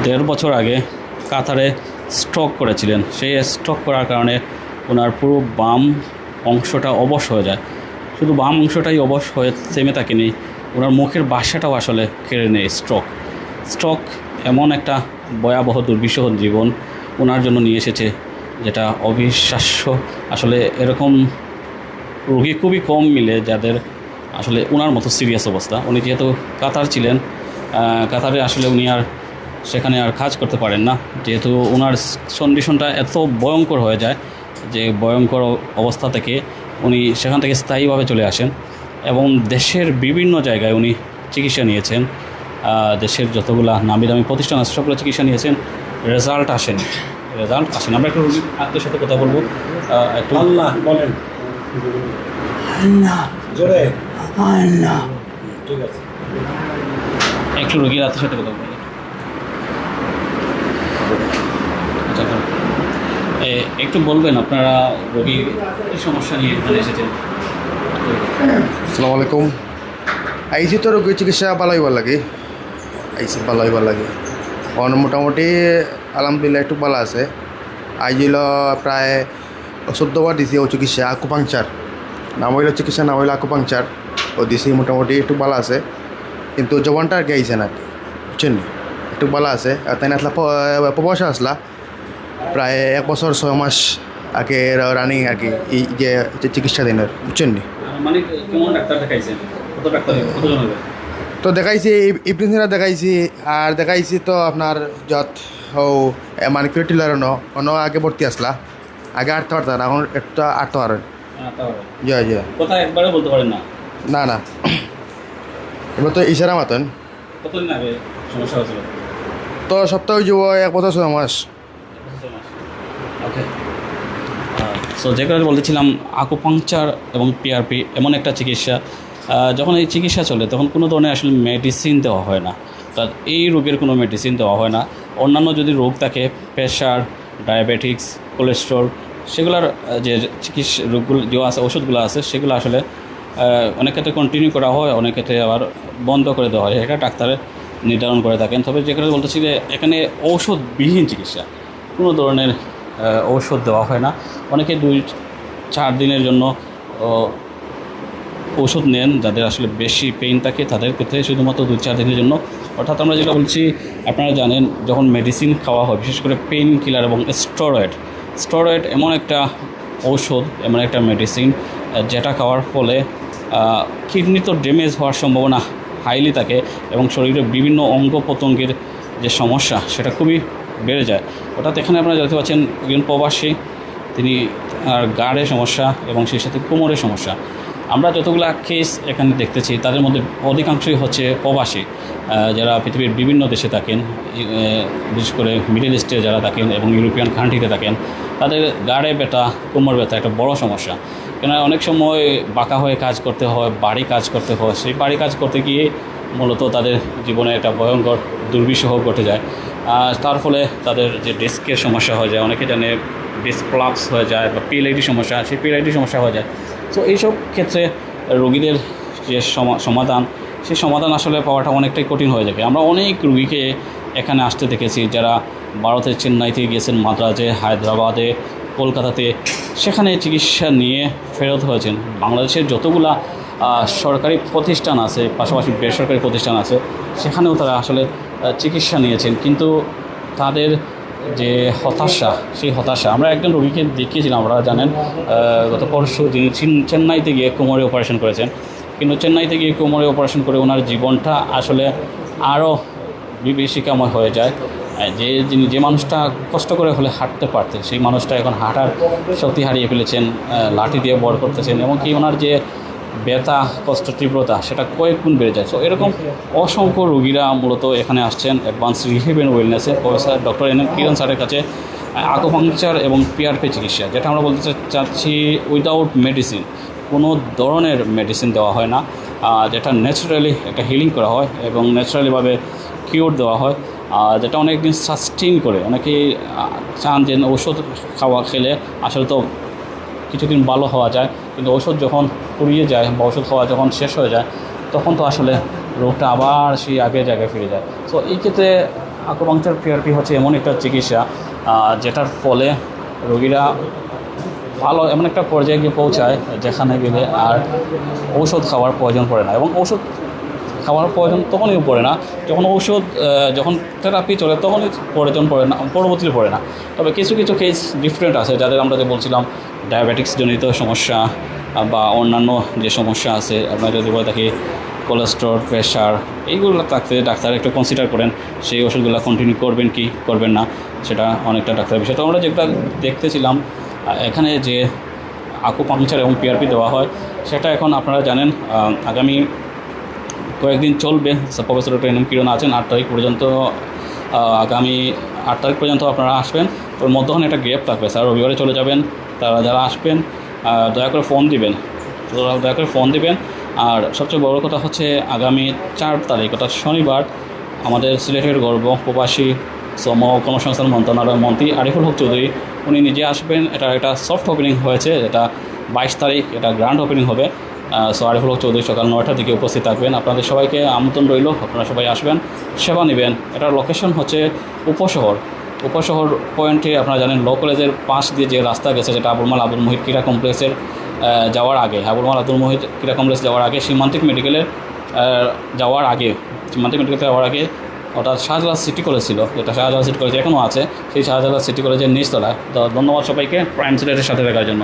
1.5 বছর আগে কাতারে স্ট্রোক করেছিলেন। সেই স্ট্রোক করার কারণে ওনার পুরো বাম অংশটা অবশ হয়ে যায়। শুধু বাম অংশটাই অবশ হয়ে থেমে থাকেনি, ওনার মুখের বাসাটাও আসলে কেড়ে নেয় স্ট্রোক এমন একটা ভয়াবহ দুর্বিষহ জীবন ওনার জন্য নিয়ে এসেছে, যেটা অবিশ্বাস্য। আসলে এরকম রোগী খুবই কম মিলে যাদের আসলে ওনার মতো সিরিয়াস অবস্থা। উনি যেহেতু কাতার ছিলেন, কাতারে আসলে উনি আর সেখানে আর কাজ করতে পারেন না, যেহেতু ওনার কন্ডিশনটা এত ভয়ঙ্কর হয়ে যায় যে ভয়ঙ্কর অবস্থা থেকে উনি সেখান থেকে স্থায়ীভাবে চলে আসেন এবং দেশের বিভিন্ন জায়গায় উনি চিকিৎসা নিয়েছেন। দেশের যতগুলা নামি দামি প্রতিষ্ঠান আছে সবগুলো চিকিৎসা নিয়েছেন, রেজাল্ট আসেন। আমরা একটু রোগীর আত্মীয়ের সাথে কথা বলবো। একটু আল্লাহ বলেন, আল্লাহ জোরে আল্লাহ ঠিক আছে। একটু রোগীর আত্মীয়ের সাথে কথা বলবো। আচ্ছা, একটু বলবেন আপনারা রোগীর কী সমস্যা নিয়ে এখানে এসেছেন? আসসালামু আলাইকুম। আইসি তো রোগী চিকিৎসা ভালো হইবার লাগে, আইসি ভালো হইবার লাগে। মোটামুটি আলহামদুলিল্লাহ একটু ভালো আছে। আইজিল প্রায় 14 বার দিছি ও চিকিৎসা আকুপাংচার নাম হইল চিকিৎসা, নাম হইল আকুপাংচার ও দিছি। মোটামুটি একটু ভালো আছে, কিন্তু জবানটা আর কি আইসে না, বুঝছেন, একটু ভালো আছে। আর তাই আসলা প্রবাসে আসলা প্রায় 1 বছর 6 মাস আগে রানিং আর কি এই যে চিকিৎসা দিনের, বুঝছেন নি। মানে কেমন ডাক্তার দেখাইছেন? কত ডাক্তার, কতজন হবে? তো দেখাইছি ইপ্রিন্সিনা দেখাইছি, আর দেখাইছি তো আপনার যত ও মানে ক্রিটিলার অন্য আগে ভর্তি আসলা, আগে 8টা পারতাম, এখন একটা 8টা পারেন। জয় জয় কথা একবারে বলতে পারেন না? না না, এবার তো ইশারা মাতন। কতদিন আগে সমস্যা হয়েছিল? তো সপ্তাহে যাব 1 বছর 6 মাস। ওকে, সো যে কারণে বলতেছিলাম আকুপাংচার এবং পিআরপি এমন একটা চিকিৎসা, যখন এই চিকিৎসা চলে তখন কোনো ধরনের আসলে মেডিসিন দেওয়া হয় না। তা এই রোগের কোনো মেডিসিন দেওয়া হয় না। অন্যান্য যদি রোগ থাকে, প্রেশার, ডায়াবেটিক্স, কোলেস্ট্রল, সেগুলোর যে চিকিৎসা রোগগুলো যে আছে, ওষুধগুলো আছে, সেগুলো আসলে অনেক ক্ষেত্রে কন্টিনিউ করা হয়, অনেক ক্ষেত্রে আবার বন্ধ করে দেওয়া হয়। এটা ডাক্তারে নির্ধারণ করে থাকেন। তবে যেখানে বলতেছি যে এখানে ঔষধবিহীন চিকিৎসা, কোনো ধরনের ঔষধ দেওয়া হয় না। অনেকে 2-4 দিনের জন্য ওষুধ নেন, যাদের আসলে বেশি পেইন থাকে তাদের ক্ষেত্রে শুধুমাত্র 2-4 দিনের জন্য। অর্থাৎ আমরা যেটা বলছি, আপনারা জানেন যখন মেডিসিন খাওয়া হয়, বিশেষ করে পেইন কিলার এবং স্টেরয়েড এমন একটা ঔষধ, এমন একটা মেডিসিন যেটা খাওয়ার ফলে কিডনি তো ড্যামেজ হওয়ার সম্ভাবনা হাইলি থাকে এবং শরীরের বিভিন্ন অঙ্গ প্রত্যঙ্গের যে সমস্যা সেটা খুবই বেড়ে যায়। অর্থাৎ এখানে আপনারা দেখতে পাচ্ছেন একজন প্রবাসী, তিনি গাড়ে সমস্যা এবং সেই সাথে কোমরের সমস্যা। আমরা যতগুলো কেস এখানে দেখতেছি তাদের মধ্যে অধিকাংশই হচ্ছে প্রবাসী, যারা পৃথিবীর বিভিন্ন দেশে থাকেন, বিশেষ করে মিডল ইস্টে যারা থাকেন এবং ইউরোপিয়ান কান্ট্রিতে থাকেন। তাদের গাড়ে ব্যথা, কোমর ব্যথা একটা বড় সমস্যা। কেন অনেক সময় বাঁকা হয়ে কাজ করতে হয়, বাড়ি কাজ করতে হয়। সেই বাড়ি কাজ করতে গিয়ে মূলত তাদের জীবনে একটা ভয়ঙ্কর দুর্বিষহ ঘটে যায়। তার ফলে তাদের যে ডিস্কের সমস্যা হয়ে যায়, অনেকে জানে ডিস্ক প্লাক্স হয়ে যায়, বা পিএলআইডি সমস্যা, সেই পিএলআইডি সমস্যা হয়ে যায়। তো এইসব ক্ষেত্রে রোগীদের যে সমাধান, সেই সমাধান আসলে পাওয়াটা অনেকটাই কঠিন হয়ে যাবে। আমরা অনেক রুগীকে এখানে আসতে দেখেছি, যারা ভারতের চেন্নাইতে গিয়েছেন, মাদ্রাজে, হায়দ্রাবাদে, কলকাতাতে, সেখানে চিকিৎসা নিয়ে ফেরত হয়েছেন। বাংলাদেশের যতগুলা সরকারি প্রতিষ্ঠান আছে, পাশাপাশি বেসরকারি প্রতিষ্ঠান আছে, সেখানেও তারা আসলে চিকিৎসা নিয়েছেন, কিন্তু তাদের যে হতাশা, সেই হতাশা। আমরা একজন রোগীকে দেখিয়েছিলাম, আপনারা জানেন, গত পরশু যিনি চেন্নাইতে গিয়ে কোমরে অপারেশন করেছেন, কিন্তু চেন্নাইতে গিয়ে কোমরে অপারেশন করে ওনার জীবনটা আসলে আরও বিভীষিকাময় হয়ে যায়। যে মানুষটা কষ্ট করে হলে হাঁটতে পারতেন, সেই মানুষটা এখন হাঁটার শক্তি হারিয়ে ফেলেছেন, লাঠি দিয়ে বড় করতেছেন, এবং কি ওনার যে ব্যথা, কষ্ট, তীব্রতা সেটা কয়েক গুণ বেড়ে যায়। সো এরকম অসংখ্য রোগীরা মূলত এখানে আসছেন অ্যাডভান্স রিহেব অ্যান্ড ওয়েলনেসে professor doctor N M Kiran স্যারের কাছে আকুপাংচার এবং পিআরপি চিকিৎসা, যেটা আমরা বলতে চাচ্ছি উইদাউট মেডিসিন, কোনো ধরনের মেডিসিন দেওয়া হয় না, যেটা ন্যাচারালি একটা হিলিং করা হয় এবং ন্যাচারালিভাবে কিওর দেওয়া হয়, যেটা অনেক দিন সাস্টেইন করে। অনেকেই চান যে ওষুধ খেলে আসলে তো কিছুদিন ভালো হওয়া যায়, কিন্তু ওষুধ যখন পুড়িয়ে যায় বা ওষুধ খাওয়া যখন শেষ হয়ে যায়, তখন তো আসলে রোগটা আবার সেই আগের জায়গায় ফিরে যায়। সো এই ক্ষেত্রে আকুপাংচার পিআরপি হচ্ছে এমন একটা চিকিৎসা যেটার ফলে রোগীরা ভালো এমন একটা পর্যায়ে গিয়ে পৌঁছায় যেখানে গেলে আর ঔষধ খাওয়ার প্রয়োজন পড়ে না, এবং ঔষধ খাওয়ার প্রয়োজন তখনই পড়ে না যখন ঔষধ যখন থেরাপি চলে তখনই প্রয়োজন পড়ে না, পরবর্তীতে পড়ে না। তবে কিছু কিছু কেস ডিফারেন্ট আছে, যাদের আমরা যে বলছিলাম ডায়াবেটিক্স জনিত সমস্যা বা অন্যান্য যে সমস্যা আছে, আমরা যদি বলে থাকি কোলেস্ট্রল, প্রেশার, এইগুলো থাকতে ডাক্তার একটু কনসিডার করেন সেই ওষুধগুলো কন্টিনিউ করবেন কি করবেন না, সেটা অনেকটা ডাক্তারের বিষয়। তো আমরা যেটা দেখতেছিলাম এখানে যে আকুপাংচার এবং পিআরপি দেওয়া হয় সেটা এখন আপনারা জানেন আগামী কয়েকদিন চলবে। প্রফেসর ডক্টর কিরণ আছেন 8 তারিখ পর্যন্ত, আগামী 8 তারিখ পর্যন্ত আপনারা আসবেন। তোর মধ্যখানে একটা গ্যাপ থাকবে, স্যার রবিবারে চলে যাবেন। তারা যারা আসবেন দয়া করে ফোন দিবেন, দয়া করে ফোন দিবেন। আর সবচেয়ে বড় কথা হচ্ছে আগামী 4 তারিখ অর্থাৎ শনিবার আমাদের সিলেটের গর্ব প্রবাসী শ্রম ও কর্মসংস্থান মন্ত্রণালয়ের মন্ত্রী আরিফুল হক চৌধুরী উনি নিজে আসবেন। এটা একটা সফট ওপেনিং হয়েছে, এটা 22 তারিখ এটা গ্র্যান্ড ওপেনিং হবে। সো আরিফুল হক চৌধুরী সকাল 9টার দিকে উপস্থিত থাকবেন। আপনাদের সবাইকে আমন্ত্রণ রইল, আপনারা সবাই আসবেন, সেবা নেবেন। এটার লোকেশন হচ্ছে উপশহর পয়েন্টে। আপনারা জানেন ল কলেজের পাশ দিয়ে যে রাস্তা গেছে, যেটা আবুল মুহিত ক্রীড়া কমপ্লেক্সের যাওয়ার আগে, আবুল মুহিত ক্রীড়া কমপ্লেক্স যাওয়ার আগে, সীমান্তিক মেডিকেলের যাওয়ার আগে, অর্থাৎ শাহজালাল সিটি কলেজ ছিল, যেটা শাহজালাল সিটি কলেজ এখনও আছে, সেই শাহজালাল সিটি কলেজের নিচতলায়। তো ধন্যবাদ সবাইকে প্রাইম সিলেটের সাথে থাকার জন্য।